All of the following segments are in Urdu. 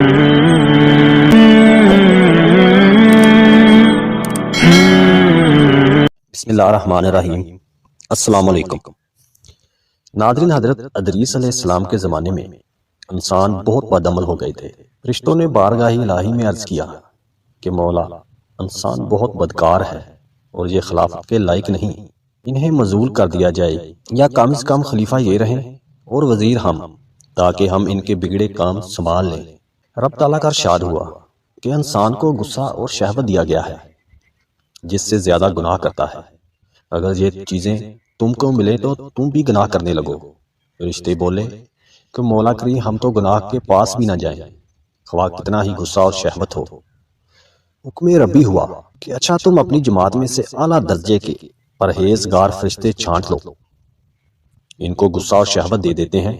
بسم اللہ الرحمن الرحیم۔ السلام علیکم ناظرین، حضرت ادریس علیہ السلام کے زمانے میں انسان بہت بد عمل ہو گئے تھے۔ فرشتوں نے بارگاہ الہی میں عرض کیا کہ مولا، انسان بہت بدکار ہے اور یہ خلافت کے لائق نہیں، انہیں مذول کر دیا جائے یا کم از کم خلیفہ یہ رہیں اور وزیر ہم، تاکہ ہم ان کے بگڑے کام سنبھال لیں۔ رب تعالیٰ کا ارشاد ہوا کہ انسان کو غصہ اور شہوت دیا گیا ہے، جس سے زیادہ گناہ کرتا ہے۔ اگر یہ چیزیں تم کو ملے تو تم بھی گناہ کرنے لگو۔ فرشتے بولے کہ مولا کریم، ہم تو گناہ کے پاس بھی نہ جائیں، خواہ کتنا ہی غصہ اور شہوت ہو۔ حکم ربی ہوا کہ اچھا، تم اپنی جماعت میں سے اعلیٰ درجے کے پرہیزگار فرشتے چھانٹ لو، ان کو غصہ اور شہوت دے دیتے ہیں،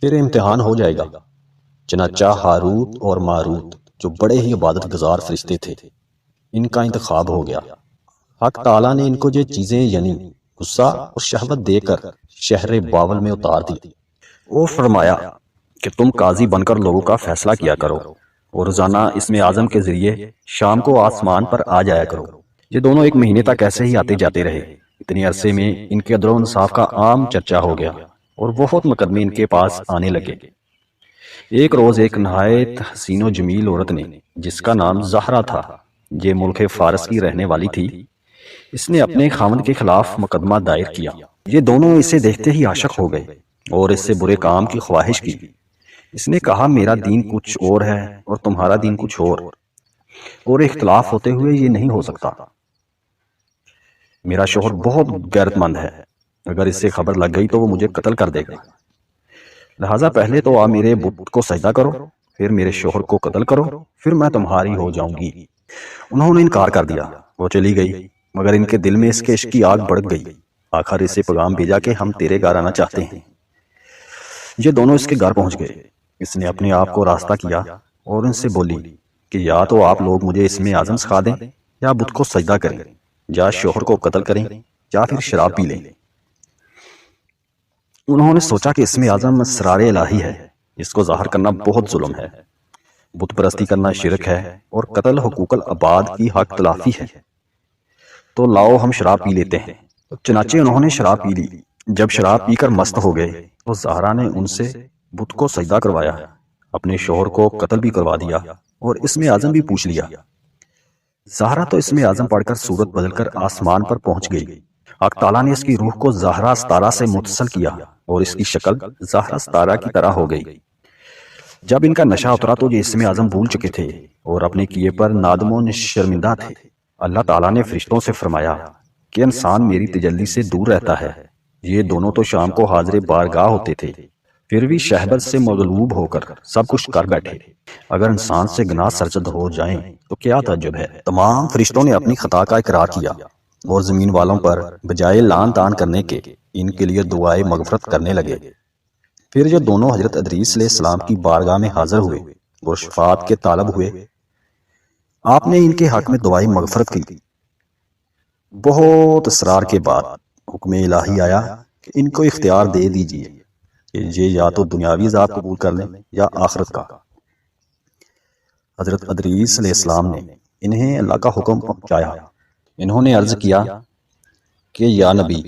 پھر امتحان ہو جائے گا۔ چنانچہ ہاروت اور ماروت، جو بڑے ہی عبادت گزار فرشتے تھے، ان کا انتخاب ہو گیا۔ حق تعالیٰ نے ان کو یہ چیزیں یعنی غصہ اور شہوت دے کر شہر بابل میں اتار دی۔ وہ فرمایا کہ تم قاضی بن کر لوگوں کا فیصلہ کیا کرو اور روزانہ اسم اعظم کے ذریعے شام کو آسمان پر آ جایا کرو۔ یہ دونوں ایک مہینے تک ایسے ہی آتے جاتے رہے۔ اتنے عرصے میں ان کے عدل و انصاف کا عام چرچا ہو گیا اور بہت مقدمے ان کے پاس آنے لگے۔ ایک روز ایک نہایت حسین و جمیل عورت نے، جس کا نام زہرا تھا، یہ ملک فارس کی رہنے والی تھی، اس نے اپنے خاوند کے خلاف مقدمہ دائر کیا۔ یہ دونوں اسے دیکھتے ہی عاشق ہو گئے اور اس سے برے کام کی خواہش کی۔ اس نے کہا، میرا دین کچھ اور ہے اور تمہارا دین کچھ اور اختلاف ہوتے ہوئے یہ نہیں ہو سکتا۔ میرا شوہر بہت غیرت مند ہے، اگر اس سے خبر لگ گئی تو وہ مجھے قتل کر دے گا، لہٰذا پہلے تو آپ میرے بت کو سجدہ کرو، پھر میرے شوہر کو قتل کرو، پھر میں تمہاری ہو جاؤں گی۔ انہوں نے انکار کر دیا، وہ چلی گئی، مگر ان کے دل میں اس کے عشق کی آگ بڑھ گئی۔ آخر اسے پیغام بھیجا کہ ہم تیرے گھر آنا چاہتے ہیں۔ یہ دونوں اس کے گھر پہنچ گئے۔ اس نے اپنے آپ کو راستہ کیا اور ان سے بولی کہ یا تو آپ لوگ مجھے اسم اعظم سکھا دیں، یا بت کو سجدہ کریں، یا شوہر کو قتل کریں، یا پھر شراب پی لیں۔ انہوں نے سوچا کہ اسم اعظم اسرار الہی ہے، اس کو ظاہر کرنا بہت ظلم ہے، بت پرستی کرنا شرک ہے اور قتل حقوق العباد کی حق تلافی ہے، تو لاؤ ہم شراب پی لیتے ہیں۔ چنانچہ انہوں نے شراب پی لی۔ جب شراب پی کر مست ہو گئے تو زہرا نے ان سے بت کو سجدہ کروایا، اپنے شوہر کو قتل بھی کروا دیا اور اسم اعظم بھی پوچھ لیا۔ زہرا تو اسم اعظم پڑھ کر صورت بدل کر آسمان پر پہنچ گئی۔ حق تعالیٰ نے اس کی روح کو زہرا ستارہ سے متصل کیا اور اس کی شکل زہرا ستارہ کی طرح ہو گئی۔ جب ان کا نشہ اترا تو یہ اسم اعظم بھول چکے تھے اور اپنے کیے پر نادم و شرمندہ تھے۔ اللہ تعالیٰ نے فرشتوں سے فرمایا کہ انسان میری تجلی سے دور رہتا ہے۔ یہ دونوں تو شام کو حاضر بارگاہ ہوتے تھے، پھر بھی شہوت سے مغلوب ہو کر سب کچھ کر بیٹھے۔ اگر انسان سے گناہ سرزد ہو جائیں تو کیا تعجب ہے۔ تمام فرشتوں نے اپنی خطا کا اقرار کیا اور زمین والوں پر بجائے لعن طعن کرنے کے ان کے لیے دعائے مغفرت کرنے لگے۔ پھر یہ دونوں حضرت ادریس علیہ السلام کی بارگاہ میں حاضر ہوئے اور شفاعت کے طالب ہوئے۔ آپ نے ان کے حق میں دعائے مغفرت کی۔ بہت اصرار کے بعد حکم الہی آیا کہ ان کو اختیار دے دیجیے کہ یہ یا تو دنیاوی عذاب قبول کر لیں یا آخرت کا۔ حضرت ادریس علیہ السلام نے انہیں اللہ کا حکم پہنچایا۔ انہوں نے عرض کیا کہ یا نبی،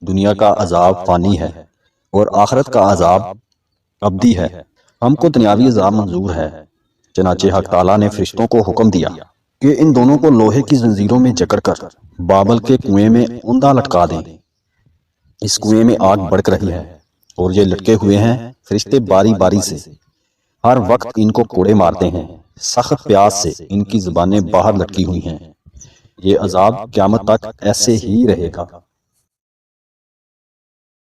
دنیا کا عذاب فانی ہے اور آخرت کا عذاب ابدی ہے، ہم کو دنیاوی عذاب منظور ہے۔ چنانچہ حق تعالیٰ نے فرشتوں کو حکم دیا کہ ان دونوں کو لوہے کی زنجیروں میں جکڑ کر بابل کے کنویں میں اوندا لٹکا دیں۔ اس کنویں میں آگ بھڑک رہی ہے اور یہ لٹکے ہوئے ہیں، فرشتے باری باری سے ہر وقت ان کو کوڑے مارتے ہیں، سخت پیاس سے ان کی زبانیں باہر لٹکی ہوئی ہیں۔ یہ عذاب قیامت تک ایسے ہی رہے گا۔